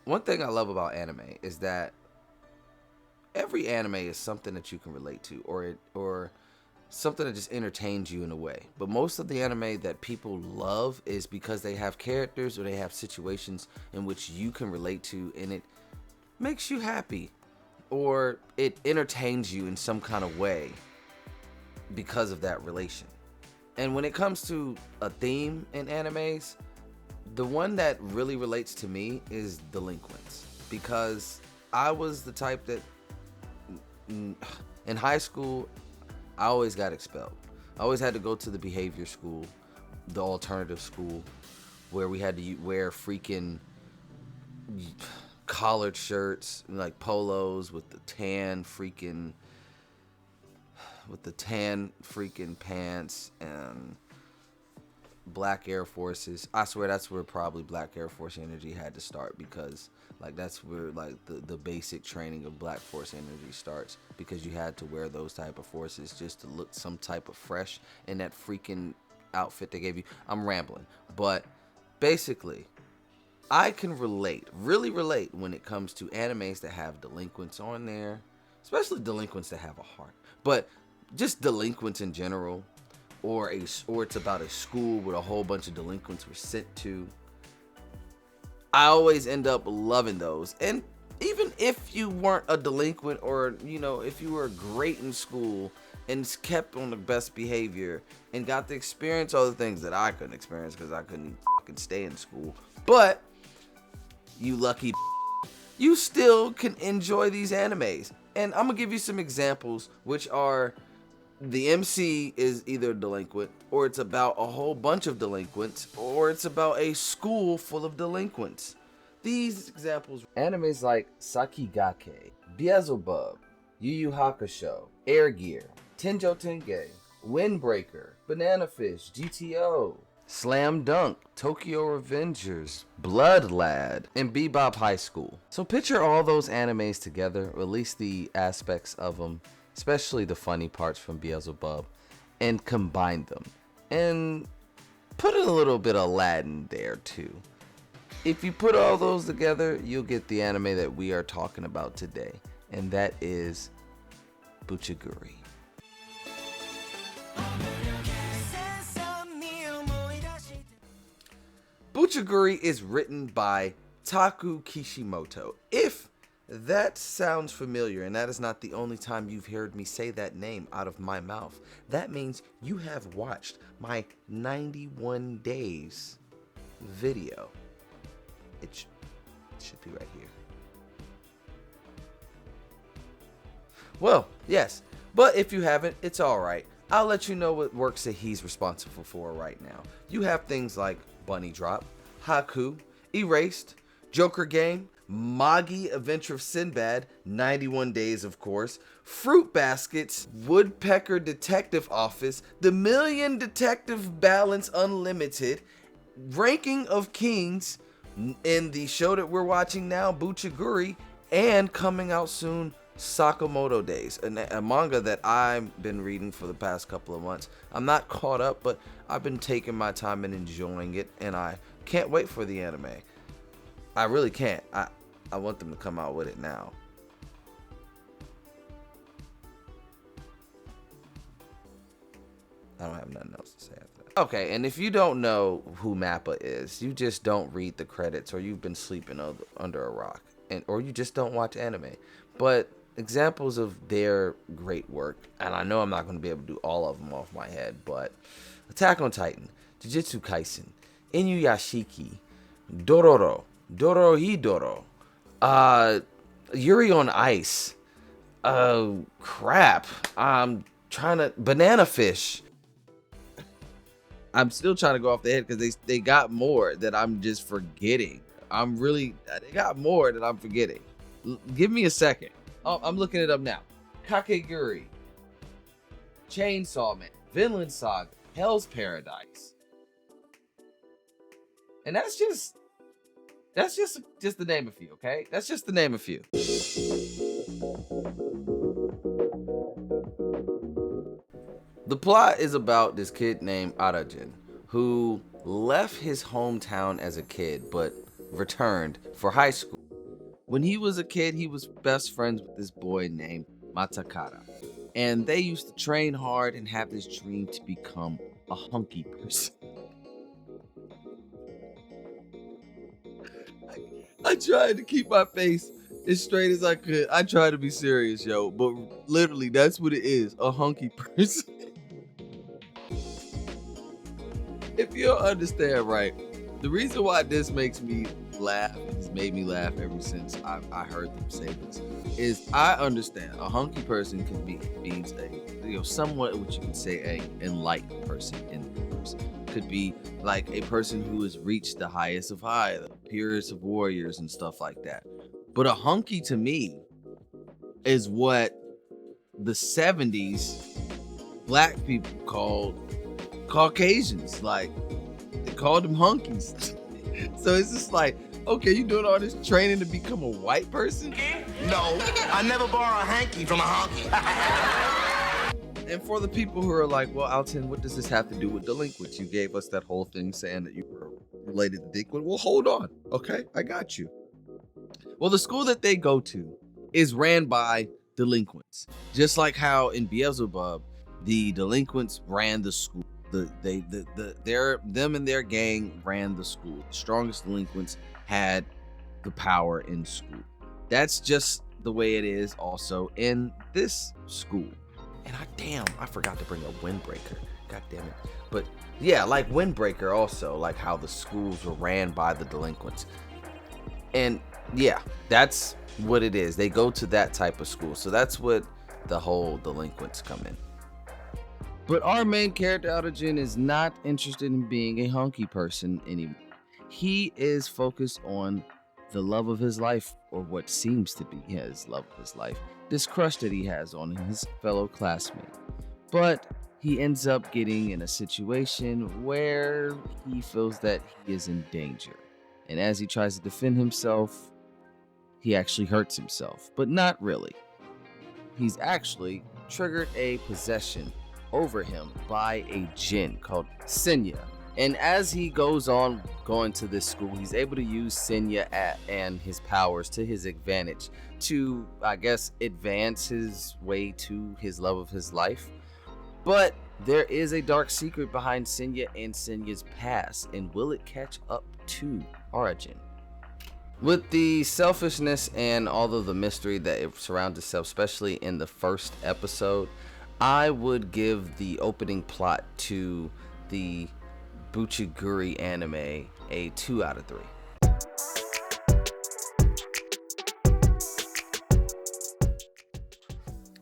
one thing I love about anime is that every anime is something that you can relate to, or something that just entertains you in a way. But most of the anime that people love is because they have characters or they have situations in which you can relate to, and it makes you happy or it entertains you in some kind of way because of that relation. And when it comes to a theme in animes, the one that really relates to me is delinquents, because I was the type that in high school I always got expelled. I always had to go to the behavior school, the alternative school, where we had to wear freaking collared shirts, like polos with the tan freaking pants and black Air Forces. I swear that's where probably Black Air Force Energy had to start, because like that's where like the basic training of Black Force Energy starts, because you had to wear those type of forces just to look some type of fresh in that freaking outfit they gave you. I'm rambling, but basically I can really relate when it comes to animes that have delinquents on there, especially delinquents that have a heart, but just delinquents in general, or it's about a school where a whole bunch of delinquents were sent to. I always end up loving those. And even if you weren't a delinquent, or if you were great in school and kept on the best behavior and got to experience all the things that I couldn't experience because I couldn't fucking stay in school, but you lucky, you still can enjoy these animes. And I'm gonna give you some examples, which are the MC is either delinquent, or it's about a whole bunch of delinquents, or it's about a school full of delinquents. These examples: animes like Sakigake, Beelzebub, Yu Yu Hakusho, Air Gear, Tenjo Tenge, Windbreaker, Banana Fish, GTO, Slam Dunk, Tokyo Revengers, Blood Lad, and Bebop High School. So picture all those animes together, or at least the aspects of them, especially the funny parts from Beelzebub, and combine them. And put a little bit of Aladdin there too. If you put all those together, you'll get the anime that we are talking about today, and that is Buchiguri. Buchiguri is written by Taku Kishimoto. If that sounds familiar, and that is not the only time you've heard me say that name out of my mouth, that means you have watched my 91 days video. It should be right here. Well, yes, but if you haven't, it's alright. I'll let you know what works that he's responsible for right now. You have things like Bunny Drop, Haku, Erased, Joker Game, Magi Adventure of Sinbad, 91 Days of course, Fruit Baskets, Woodpecker Detective Office, The Million Detective Balance Unlimited, Ranking of Kings, in the show that we're watching now, Buchiguri, and coming out soon, Sakamoto Days, a manga that I've been reading for the past couple of months. I'm not caught up, but I've been taking my time and enjoying it, and I can't wait for the anime. I really can't. I want them to come out with it now. I don't have nothing else to say after that. Okay, and if you don't know who Mappa is, you just don't read the credits, or you've been sleeping under a rock, or you just don't watch anime. But examples of their great work, and I know I'm not going to be able to do all of them off my head, but Attack on Titan, Jujutsu Kaisen, Inuyashiki, Dorohedoro, Yuri on Ice, crap, Banana Fish. I'm still trying to go off the head because they got more that I'm just forgetting. They got more that I'm forgetting. Give me a second. Oh, I'm looking it up now. Kakegurui, Chainsaw Man, Vinland Saga, Hell's Paradise. And that's just to name a few, okay? That's just to name a few. The plot is about this kid named Arajin, who left his hometown as a kid but returned for high school. When he was a kid, he was best friends with this boy named Matakara. And they used to train hard and have this dream to become a hunky person. I tried to keep my face as straight as I could. I tried to be serious, yo, but literally that's what it is, a hunky person. If you don't understand, right, the reason why this makes me laugh, and has made me laugh ever since I heard them say this, is I understand a hunky person can means a somewhat what you can say a enlightened person, could be like a person who has reached the highest of high, the purest of warriors and stuff like that. But a hunky to me is what the 70s black people called Caucasians. Like, they called them hunkies. So it's just like, okay, you doing all this training to become a white person? No, I never borrow a hanky from a honky. And for the people who are like, well, Alton, what does this have to do with delinquents? You gave us that whole thing saying that you were related to delinquent. Well, hold on. Okay, I got you. Well, the school that they go to is ran by delinquents. Just like how in Beelzebub, the delinquents ran the school. Them and their gang ran the school. The strongest delinquents had the power in school. That's just the way it is also in this school. And I forgot to bring a windbreaker. God damn it. But yeah, like Windbreaker also, like how the schools were ran by the delinquents. And yeah, that's what it is. They go to that type of school. So that's what the whole delinquents come in. But our main character, Aladdin, is not interested in being a hunky person anymore. He is focused on the love of his life, or what seems to be his love of his life. This crush that he has on his fellow classmate. But he ends up getting in a situation where he feels that he is in danger. And as he tries to defend himself, he actually hurts himself, but not really. He's actually triggered a possession over him by a jinn called Senya. And as he goes on going to this school, he's able to use Senya and his powers to his advantage to, I guess, advance his way to his love of his life. But there is a dark secret behind Senya and Senya's past, and will it catch up to Origin? With the selfishness and all of the mystery that it surrounds itself, especially in the first episode, I would give the opening plot to the Buchiguri anime a 2 out of 3.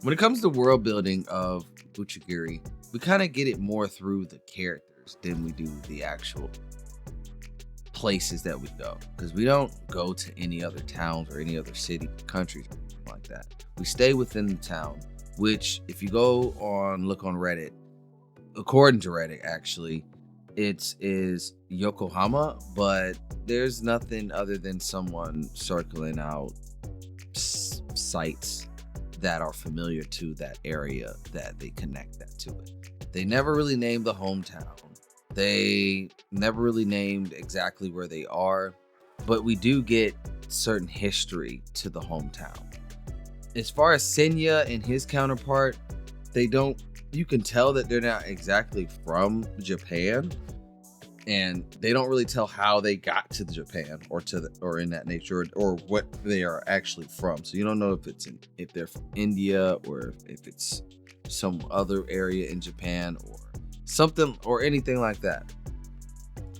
When it comes to world building of Buchigiri, we kind of get it more through the characters than we do the actual places that we go, because we don't go to any other towns or any other city, countries, or anything like that. We stay within the town, which if you go on, look on Reddit, according to Reddit, actually, it is Yokohama, but there's nothing other than someone circling out sites that are familiar to that area that they connect that to it. They never really named the hometown. They never really named exactly where they are, but we do get certain history to the hometown. As far as Senya and his counterpart, you can tell that they're not exactly from Japan, and they don't really tell how they got to Japan or in that nature, or what they are actually from. So you don't know if they're from India, or if it's some other area in Japan or something or anything like that.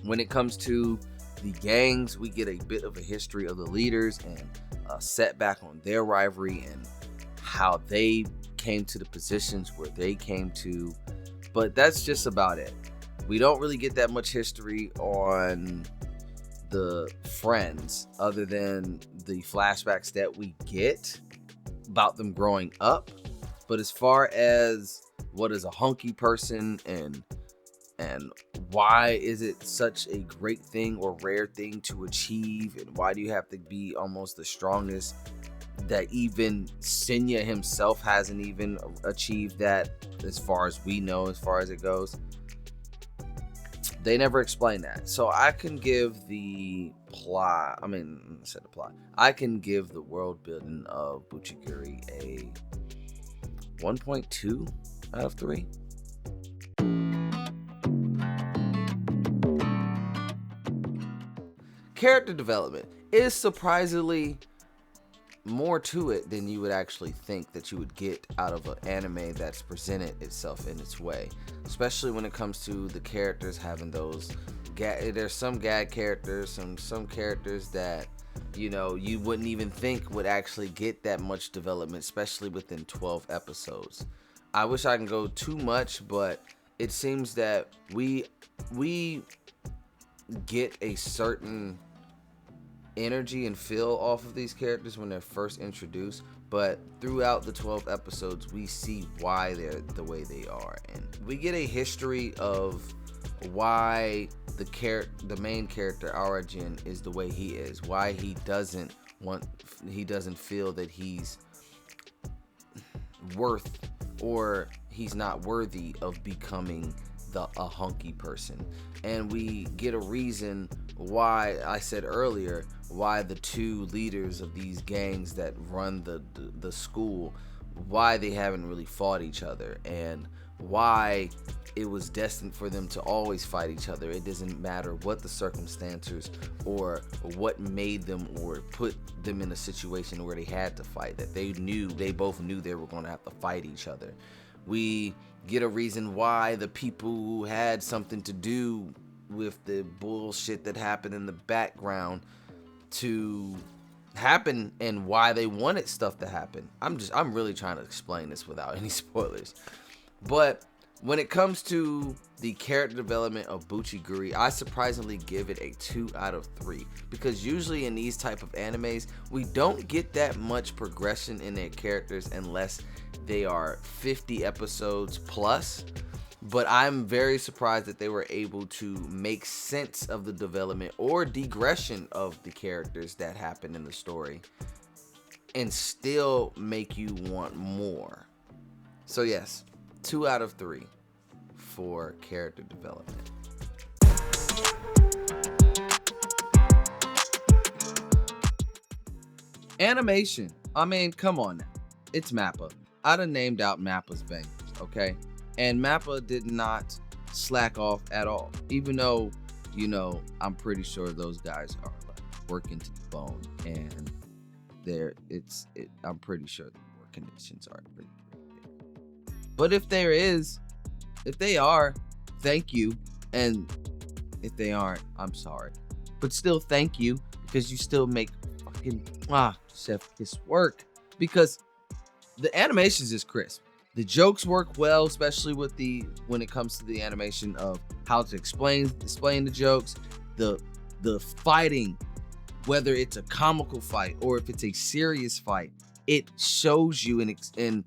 When it comes to the gangs, we get a bit of a history of the leaders and a setback on their rivalry and how they came to the positions where they came to, but that's just about it. We don't really get that much history on the friends other than the flashbacks that we get about them growing up. But as far as what is a hunky person and why is it such a great thing or rare thing to achieve, and why do you have to be almost the strongest, that even Senya himself hasn't even achieved that, as far as we know, as far as it goes. They never explain that. So I can give the plot. I said the plot. I can give the world building of Buchigiri a 1.2 out of 3. Character development is surprisingly more to it than you would actually think that you would get out of an anime that's presented itself in its way, especially when it comes to the characters having those there's some gag characters, some characters that you wouldn't even think would actually get that much development, especially within 12 episodes. I wish I can go too much, but it seems that we get a certain energy and feel off of these characters when they're first introduced, but throughout the 12 episodes we see why they're the way they are, and we get a history of why the main character Aladdin is the way he is, why he doesn't feel that he's worth, or he's not worthy of becoming a hunky person. And we get a reason why, I said earlier, why the two leaders of these gangs that run the school, why they haven't really fought each other, and why it was destined for them to always fight each other. It doesn't matter what the circumstances or what made them or put them in a situation where they had to fight, that they both knew they were going to have to fight each other. We get a reason why the people who had something to do with the bullshit that happened in the background to happen and why they wanted stuff to happen. I'm really trying to explain this without any spoilers. But when it comes to the character development of Buchiguri, I surprisingly give it a 2 out of 3, because usually in these type of animes we don't get that much progression in their characters unless they are 50 episodes plus. But I'm very surprised that they were able to make sense of the development or digression of the characters that happen in the story and still make you want more. So yes, 2 out of 3 for character development. Animation. Come on now. It's Mappa. I done named out Mappa's bangers, okay? And Mappa did not slack off at all. Even though, I'm pretty sure those guys are working to the bone, and I'm pretty sure the work conditions are pretty good. But if they are, thank you. And if they aren't, I'm sorry. But still, thank you, because you still make fucking chef kiss work, because the animations is crisp. The jokes work well, especially when it comes to the animation of how to explain the jokes, the fighting, whether it's a comical fight or if it's a serious fight, it shows you and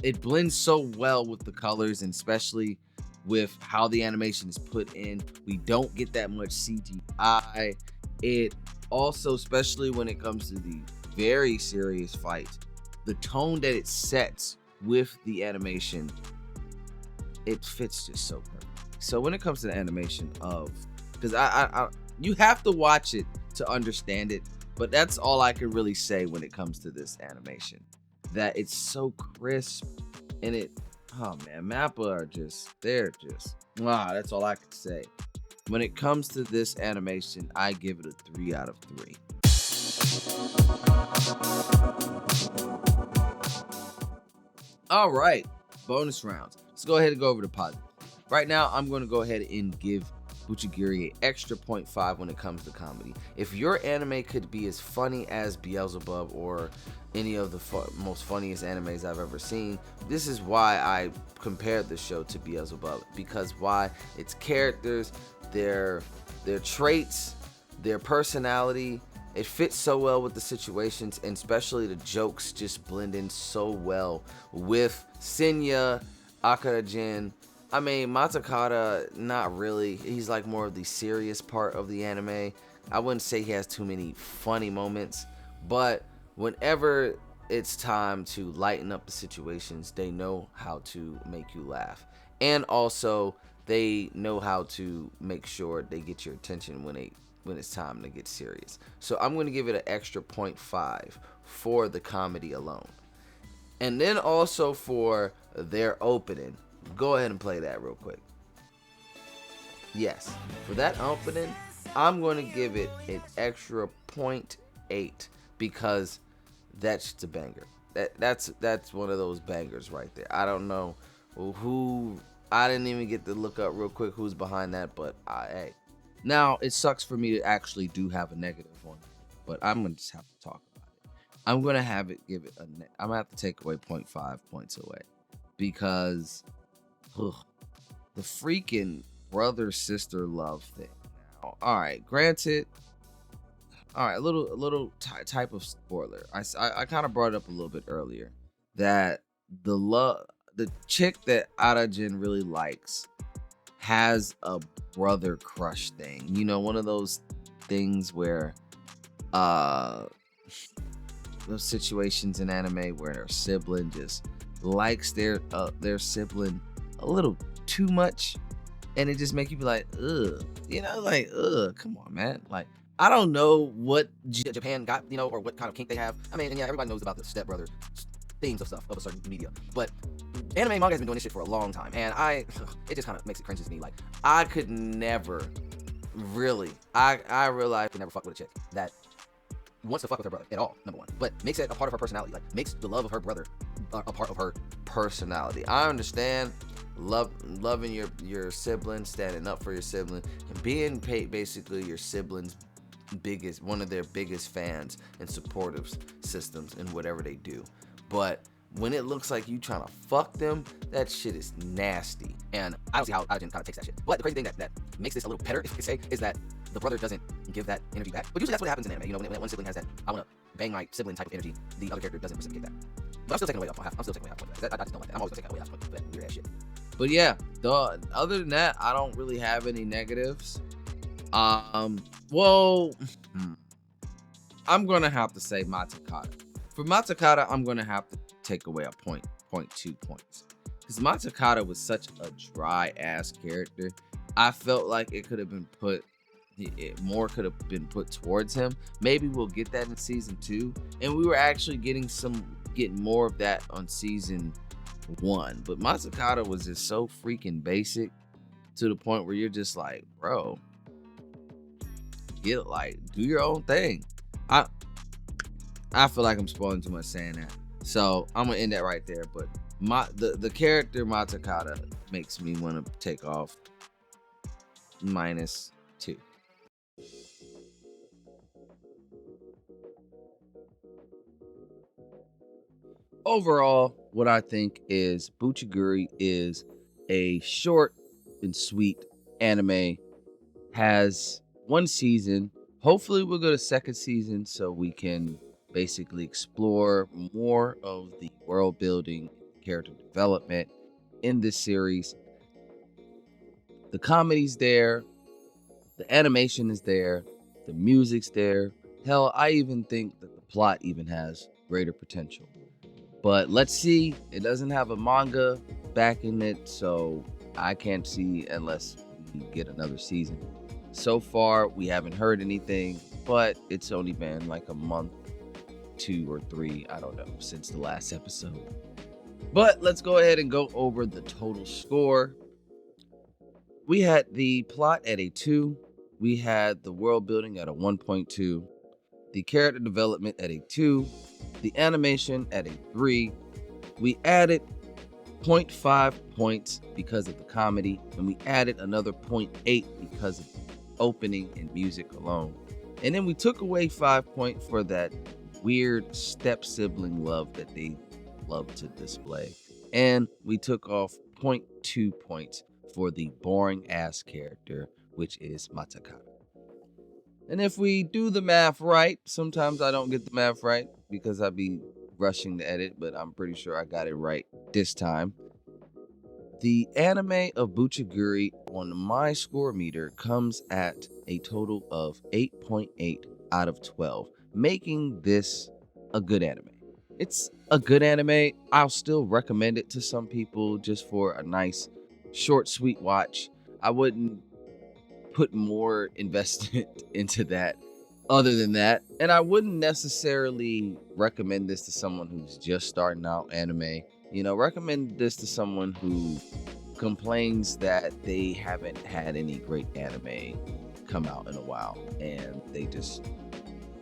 it blends so well with the colors, and especially with how the animation is put in. We don't get that much CGI. It also, especially when it comes to the very serious fights, the tone that it sets with the animation, it fits just so perfect. So when it comes to the animation because you have to watch it to understand it, but that's all I can really say when it comes to this animation, that it's so crisp, and Mappa that's all I can say. When it comes to this animation, I give it a 3 out of 3. All right, bonus rounds. Let's go ahead and go over the positive. Right now, I'm going to go ahead and give Buchigiri an extra 0.5 when it comes to comedy. If your anime could be as funny as Beelzebub or any of the most funniest animes I've ever seen, this is why I compared the show to Beelzebub. Because why? Its characters, their traits, their personality, it fits so well with the situations, and especially the jokes just blend in so well with Senya, Akira-jin. Matakata, not really. He's like more of the serious part of the anime. I wouldn't say he has too many funny moments, but whenever it's time to lighten up the situations, they know how to make you laugh. And also, they know how to make sure they get your attention when when it's time to get serious. So I'm going to give it an extra 0.5 for the comedy alone. And then also for their opening. Go ahead and play that real quick. Yes, for that opening, I'm going to give it an extra 0.8 because that's just a banger. That's one of those bangers right there. I don't know who. I didn't even get to look up real quick who's behind that, but hey. Now it sucks for me to actually do have a negative one, but I'm gonna just have to talk about it. I'm gonna have it give it I'm gonna have to take away 0.5 points away because the freaking brother sister love thing. Now, all right, granted. All right, a little type of spoiler. I kind of brought it up a little bit earlier that the chick that Arajin really likes has a brother crush thing. You know, one of those things where those situations in anime where their sibling just likes their sibling a little too much, and it just make you be like, ugh, you know, like, ugh, come on, man. Like, I don't know what Japan got, you know, or what kind of kink they have. I mean, and yeah, everybody knows about the stepbrother themes of stuff of a certain media, but anime and manga has been doing this shit for a long time, and it just kind of makes it cringe to me. Like, I could never really, I realize I could never fuck with a chick that wants to fuck with her brother at all, number one, but makes it a part of her personality, like makes the love of her brother a part of her personality. I understand loving your sibling, standing up for your sibling, and being basically your sibling's one of their biggest fans and supportive systems in whatever they do. But when it looks like you trying to fuck them, that shit is nasty. And I don't see how Ajin kind of takes that shit. But the crazy thing that makes this a little better, if you could say, is that the brother doesn't give that energy back. But usually that's what happens in anime. You know, when one sibling has that, I want to bang my sibling type of energy, the other character doesn't reciprocate that. But I'm still taking away half. I'm still taking away half. I just don't like that. I'm always gonna take away half for that weird ass shit. But yeah, other than that, I don't really have any negatives. Well, I'm gonna have to say Matakata. For Matakata, I'm gonna have to take away a 0.2 points. Because Matakata was such a dry ass character. I felt like it could have been more could have been put towards him. Maybe we'll get that in season 2. And we were actually getting more of that on season 1. But Matakata was just so freaking basic to the point where you're just like, bro, do your own thing. I feel like I'm spoiling too much saying that. So I'm gonna end that right there. But the character Matakata makes me want to take off -2. Overall, what I think is Buchiguri is a short and sweet anime. Has 1 season. Hopefully we'll go to 2nd season so we can basically explore more of the world building, character development in this series. The comedy's there, the animation is there, the music's there. Hell, I even think that the plot even has greater potential. But let's see, it doesn't have a manga backing it, so I can't see unless we get another season. So far, we haven't heard anything, but it's only been like a month, 2 or 3, I don't know, since the last episode. But let's go ahead and go over the total score. We had the plot at a 2. We had the world building at a 1.2. The character development at a 2. The animation at a 3. We added 0.5 points because of the comedy, and we added another 0.8 because of the opening and music alone. And then we took away 5 points for that weird step sibling love that they love to display. And we took off 0.2 points for the boring ass character, which is Matakata. And if we do the math right, sometimes I don't get the math right because I be rushing the edit, but I'm pretty sure I got it right this time. The anime of Buchigiri on my score meter comes at a total of 8.8 out of 12, making this a good anime. It's a good anime. I'll still recommend it to some people just for a nice, short, sweet watch. I wouldn't put more investment into that other than that. And I wouldn't necessarily recommend this to someone who's just starting out anime. Recommend this to someone who complains that they haven't had any great anime come out in a while and they just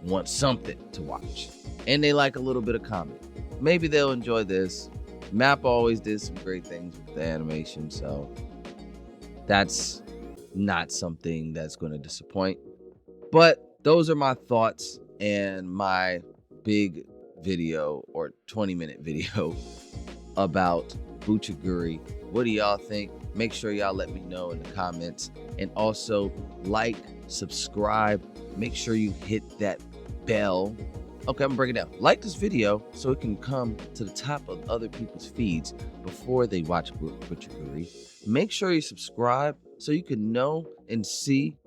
want something to watch and they like a little bit of comedy. Maybe they'll enjoy this. Map always did some great things with the animation, so that's not something that's going to disappoint. But those are my thoughts and my big video or 20-minute video about Buchiguri. What do y'all think? Make sure y'all let me know in the comments. And also like, subscribe. Make sure you hit that bell. Okay, I'm gonna break it down. Like this video so it can come to the top of other people's feeds before they watch Buchigiri. Make sure you subscribe so you can know and see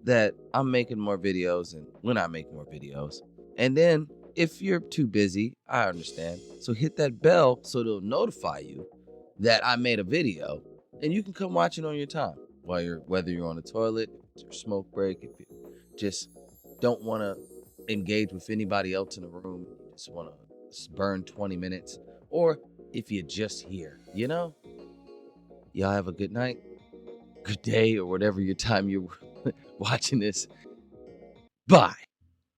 that I'm making more videos and when I make more videos. And then if you're too busy, I understand. So hit that bell so it'll notify you that I made a video and you can come watch it on your time whether you're on the toilet, if it's your smoke break, if you just don't want to engage with anybody else in the room, you just want to burn 20 minutes, or if you're just here, y'all have a good night, good day, or whatever your time you're watching this. Bye.